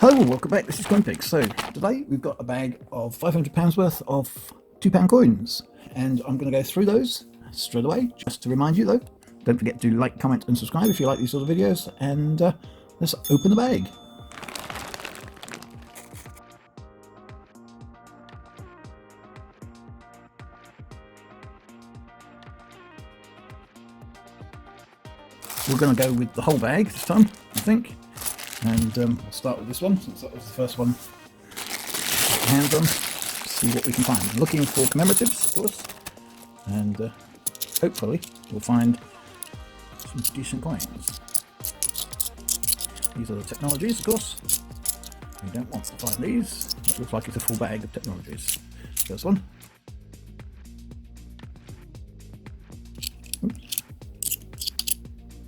Hello, welcome back. This is Coinpig. So today we've got a bag of £500 worth of £2 coins, and I'm going to go through those straight away. Just to remind you though, don't forget to like, comment and subscribe if you like these sort of videos, and let's open the bag. We're going to go with the whole bag this time, I think. And we'll start with this one, since that was the first one. Put your hands on, see what we can find. Looking for commemoratives, of course, and hopefully we'll find some decent coins. These are the technologies, of course. We don't want to find these. It looks like it's a full bag of technologies. First one. Oops.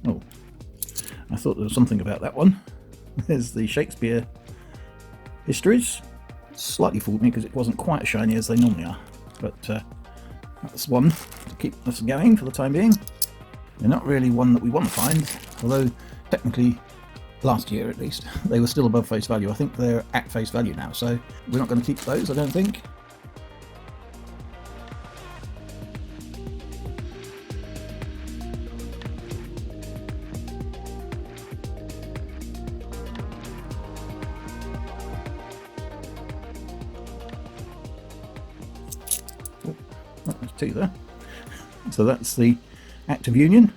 Oh, I thought there was something about that one. There's the Shakespeare histories. Slightly fooled me because it wasn't quite as shiny as they normally are, but that's one to keep us going for the time being. They're not really one that we want to find, although technically last year at least they were still above face value. I think they're at face value now, so we're not going to keep those, I don't think. Oh, there's two there. So that's the Act of Union,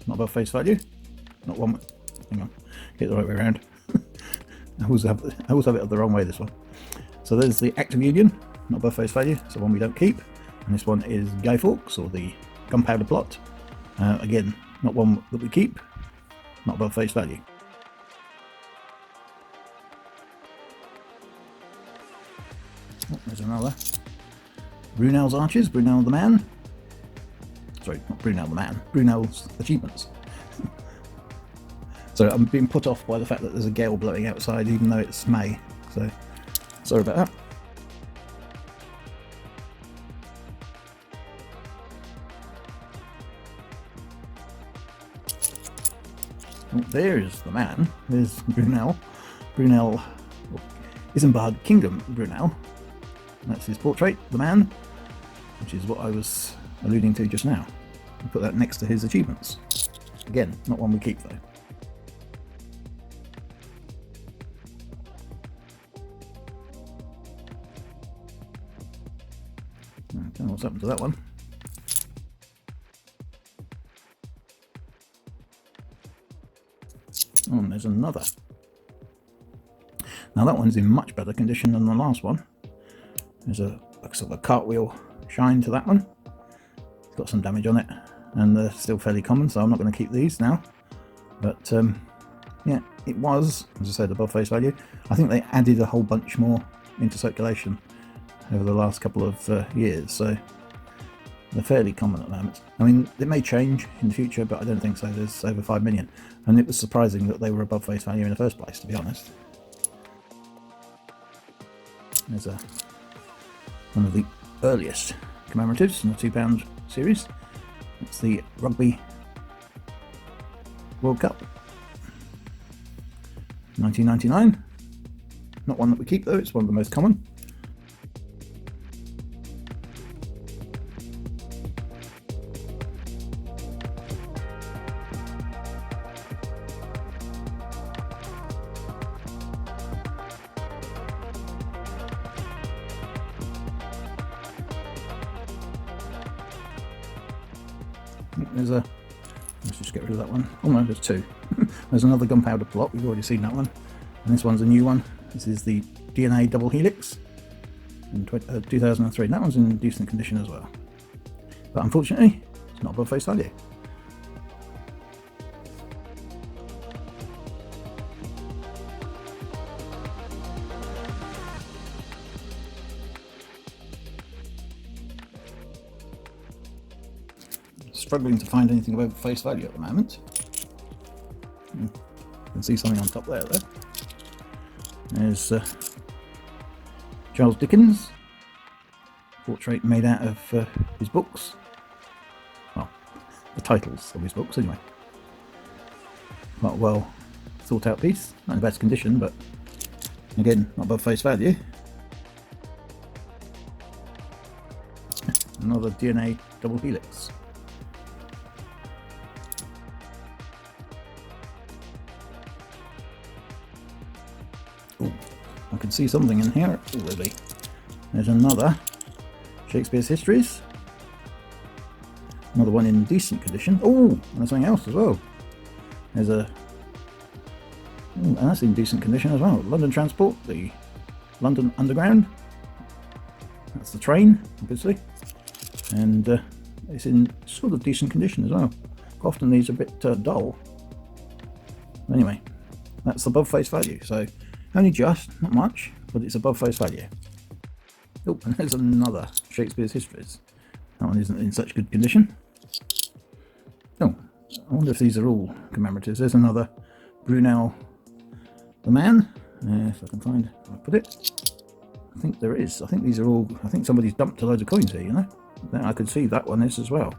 not above face value. Not one. Hang on, get it the right way around. I always have it the wrong way, this one. So there's the Act of Union, not above face value, so one we don't keep. And this one is Guy Fawkes, or the Gunpowder Plot. Again, not one that we keep, not above face value. Oh, there's another. Brunel's Arches, Brunel the Man. Sorry, not Brunel the Man, Brunel's Achievements. So I'm being put off by the fact that there's a gale blowing outside, even though it's May. So, sorry about that. Oh, there's the man. There's Brunel. Brunel, Isambard Kingdom Brunel. That's his portrait, the man, which is what I was alluding to just now. I'll put that next to his achievements. Again, not one we keep though. I don't know what's happened to that one. Oh, and there's another. Now that one's in much better condition than the last one. There's a sort of a cartwheel shine to that one. It's got some damage on it, and they're still fairly common, so I'm not going to keep these now. But yeah, it was, as I said, above face value. I think they added a whole bunch more into circulation over the last couple of years, so they're fairly common at the moment. I mean, it may change in the future, but I don't think so. There's over 5 million, and it was surprising that they were above face value in the first place, to be honest. There's one of the earliest commemoratives in the £2 series. It's the Rugby World Cup 1999. Not one that we keep though, it's one of the most common. There's a, let's just get rid of that one. Oh no, there's two. There's another Gunpowder Plot, we've already seen that one. And this one's a new one. This is the DNA Double Helix in 2003. That one's in decent condition as well. But unfortunately, it's not above face value. Struggling to find anything above face value at the moment. You can see something on top there though. There's Charles Dickens, portrait made out of his books. Well, the titles of his books anyway. Quite well thought out piece, not in the best condition, but Again, not above face value. Another DNA double helix. Oh, I can see something in here already. There's another Shakespeare's Histories. Another one in decent condition. Oh, and there's something else as well. There's a... Oh, and that's in decent condition as well. London Transport, the London Underground. That's the train, obviously. And it's in sort of decent condition as well. Often these are a bit dull. Anyway, that's above face value. So only just, not much, but it's above face value. Oh, and there's another Shakespeare's Histories. That one isn't in such good condition. Oh, I wonder if these are all commemoratives. There's another Brunel the Man. If I can find where I put it. I think there is. I think these are all... I think somebody's dumped a load of coins here, you know. Then I could see that one is as well.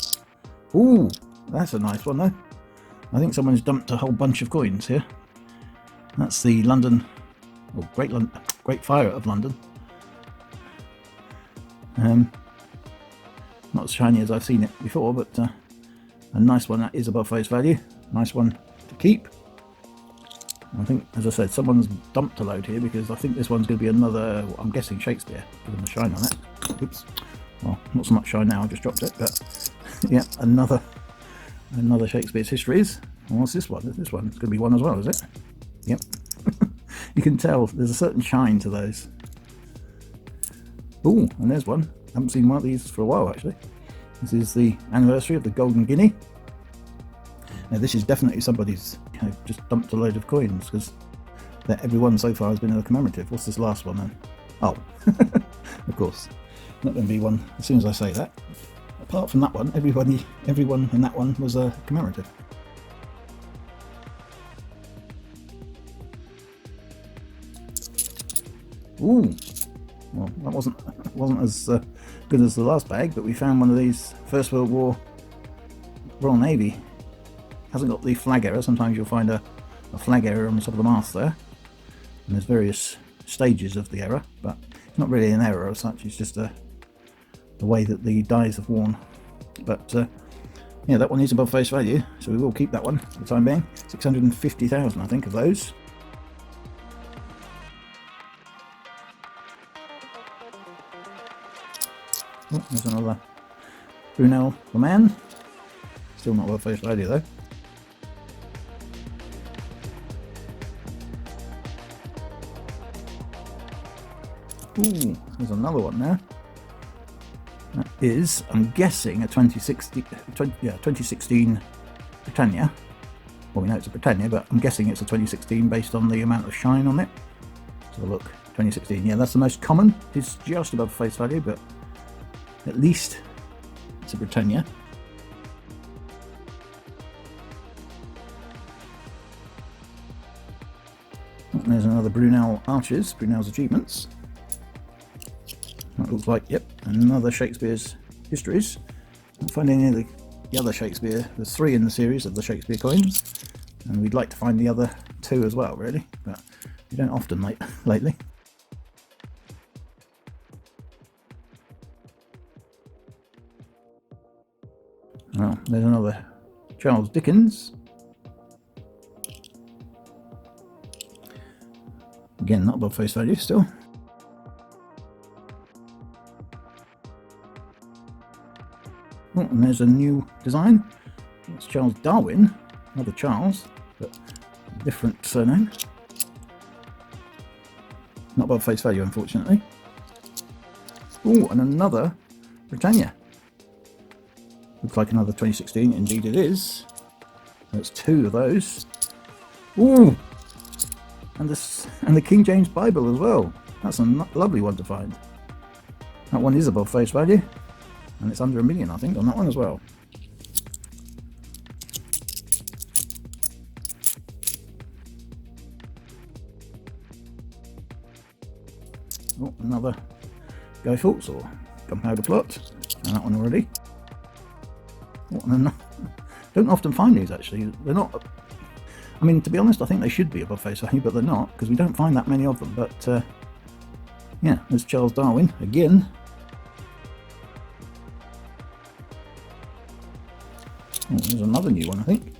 Ooh, that's a nice one though. I think someone's dumped a whole bunch of coins here. That's the London... Oh, Great Fire of London. Not as shiny as I've seen it before, but a nice one that is above face value. Nice one to keep. I think, as I said, someone's dumped a load here because I think this one's going to be another, I'm guessing Shakespeare, given the shine on it. Oops. Well, not so much shine now, I just dropped it, but yeah, another Shakespeare's Histories. And what's this one? This one's going to be one as well, is it? Yep. You can tell there's a certain shine to those. Oh, and there's one. I haven't seen one of these for a while, actually. This is the anniversary of the Golden Guinea. Now, this is definitely somebody's just dumped a load of coins, because every one so far has been a commemorative. What's this last one then? Oh, of course. Not going to be one as soon as I say that. Apart from that one, everyone in that one was a commemorative. Ooh, well, that wasn't as good as the last bag, but we found one of these First World War Royal Navy. Hasn't got the flag error. Sometimes you'll find a flag error on the top of the mast there, and there's various stages of the error, but it's not really an error as such. It's just the way that the dies have worn. But yeah, that one is above face value, so we will keep that one for the time being. 650,000, I think, of those. Oh, there's another Brunel the Man. Still not above face value though. Ooh, there's another one there. That is, I'm guessing, a 2016 Britannia. Well, we know it's a Britannia, but I'm guessing it's a 2016 based on the amount of shine on it. So look, 2016. Yeah, that's the most common. It's just above face value, but at least it's a Britannia. And there's another Brunel Arches, Brunel's Achievements. That looks like, yep, another Shakespeare's Histories. Not finding any of the other Shakespeare. There's 3 in the series of the Shakespeare coins, and we'd like to find the other 2 as well, really, but we don't often lately. Well, there's another Charles Dickens. Again, not above face value still. Oh, and there's a new design. It's Charles Darwin, another Charles, but different surname. Not above face value, unfortunately. Oh, and another Britannia. Looks like another 2016. Indeed it is. There's 2 of those. Ooh! And the King James Bible as well. That's a lovely one to find. That one is above face value. And it's under $1 million, I think, on that one as well. Oh, another Guy Fawkes or Gunpowder Plot. And that one already. Oh, and don't often find these, actually. They're not... I mean, to be honest, I think they should be above face value, but they're not, because we don't find that many of them. But yeah, there's Charles Darwin again. Oh, there's another new one, I think.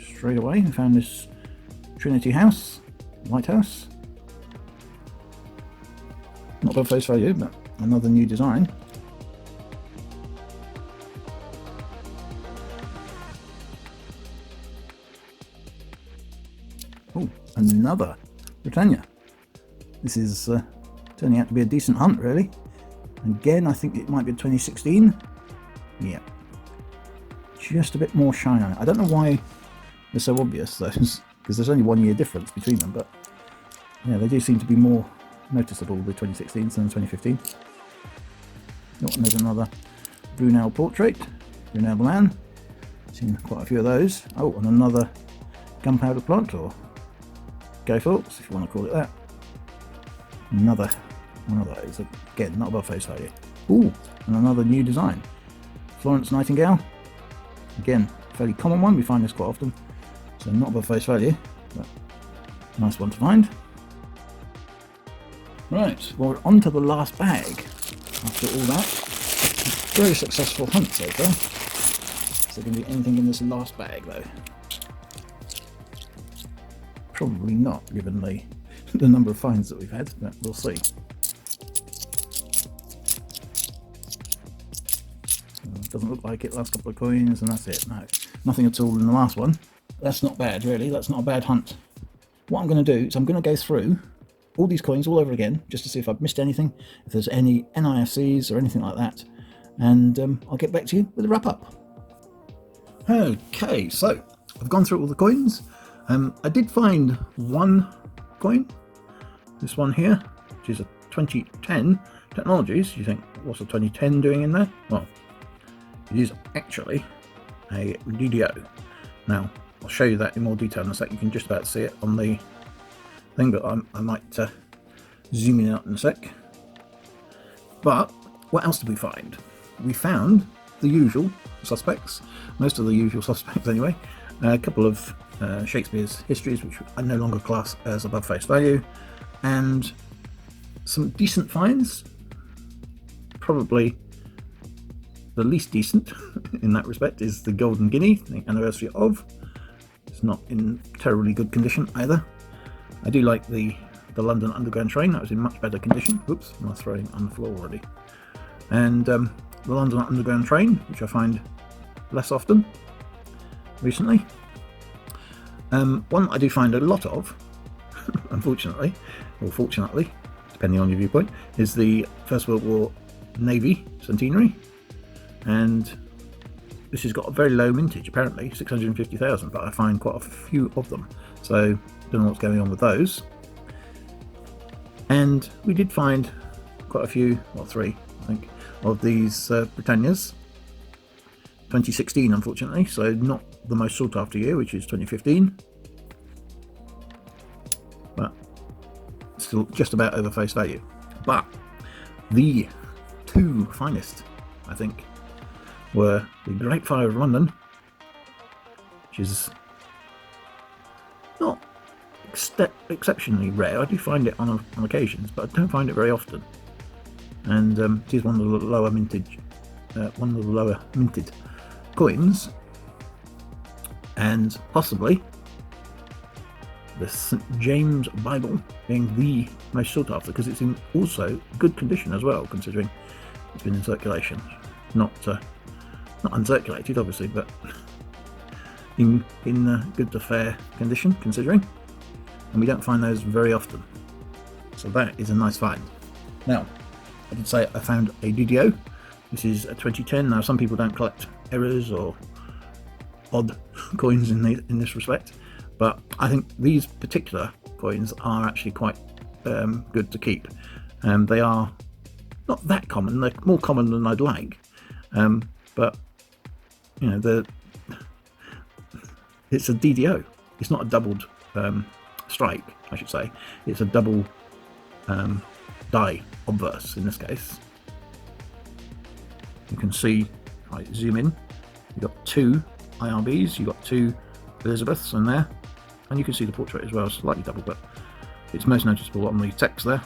Straight away, I found this Trinity House, lighthouse. Not above face value, but another new design. Oh, another Britannia. This is turning out to be a decent hunt, really. Again, I think it might be 2016. Yeah. Just a bit more shine on it. I don't know why they're so obvious, those, because there's only 1 year difference between them, but yeah, they do seem to be more noticeable, the 2016s than the 2015. Oh, and there's another Brunel portrait, Brunel the man. Seen quite a few of those. Oh, and another gunpowder plant, or Guy Fawkes, if you want to call it that. Another one of those, again, not above face value. Ooh, and another new design. Florence Nightingale, again, fairly common one, we find this quite often, so not above face value, but nice one to find. Right, well, we're on to the last bag after all that. Very successful hunt so far. Is there going to be anything in this last bag though? Probably not, given the number of finds that we've had, but we'll see. Doesn't look like it. Last couple of coins and that's it. No, nothing at all in the last one. That's not bad, really. That's not a bad hunt. What I'm going to do is I'm going to go through all these coins all over again, just to see if I've missed anything, if there's any NIFCs or anything like that, and I'll get back to you with a wrap up. Okay, so I've gone through all the coins. I did find one coin, this one here, which is a 2010 Technologies. You think, what's a 2010 doing in there? Well, it is actually a DDO. Now, I'll show you that in more detail in a sec. You can just about see it on the thing, but I might zoom in out in a sec. But what else did we find? We found the usual suspects, most of the usual suspects anyway. A couple of Shakespeare's histories, which I no longer class as above face value, and some decent finds. Probably the least decent in that respect is the Golden Guinea, the anniversary of. It's not in terribly good condition either. I do like the London Underground train, that was in much better condition. Oops, I'm throwing on the floor already. And the London Underground train, which I find less often recently. One I do find a lot of, unfortunately, or fortunately, depending on your viewpoint, is the First World War Navy centenary. And this has got a very low mintage, apparently 650,000, but I find quite a few of them, so don't know what's going on with those. And we did find quite a few, well, 3 I think, of these Britannias. 2016, unfortunately, so not the most sought after year, which is 2015, but still just about over face value. But the 2 finest, I think, were the Great Fire of London, which is not exceptionally rare. I do find it on occasions, but I don't find it very often. And it is one of the lower mintage, one of the lower minted coins, and possibly the St. James Bible being the most sought after, because it's in also good condition as well, considering it's been in circulation. Not uncirculated, obviously, but in good to fair condition, considering. And we don't find those very often. So that is a nice find. Now, I did say I found a DDO. This is a 2010. Now, some people don't collect errors or odd coins in this respect, but I think these particular coins are actually quite good to keep. They are not that common. They're more common than I'd like, but you know, it's a DDO. It's not a doubled strike, I should say. It's a double die obverse in this case. You can see, if I zoom in, you've got 2 IRBs, you've got 2 Elizabeth's in there, and you can see the portrait as well, slightly double, but it's most noticeable on the text there,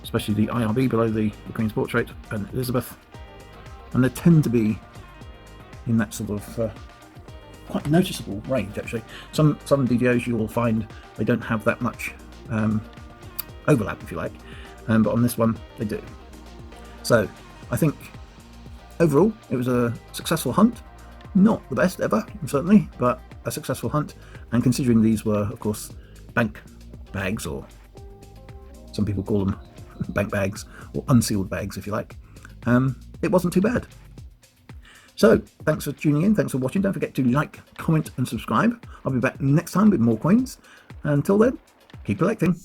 especially the IRB below the Queen's portrait and Elizabeth. And they tend to be in that sort of quite noticeable range, actually. Some DDOs you will find they don't have that much overlap, if you like, but on this one they do. So I think overall it was a successful hunt. Not the best ever, certainly, but a successful hunt. And considering these were, of course, bank bags, or some people call them bank bags, or unsealed bags, if you like, it wasn't too bad. So, thanks for tuning in, thanks for watching. Don't forget to like, comment and subscribe. I'll be back next time with more coins. Until then, keep collecting.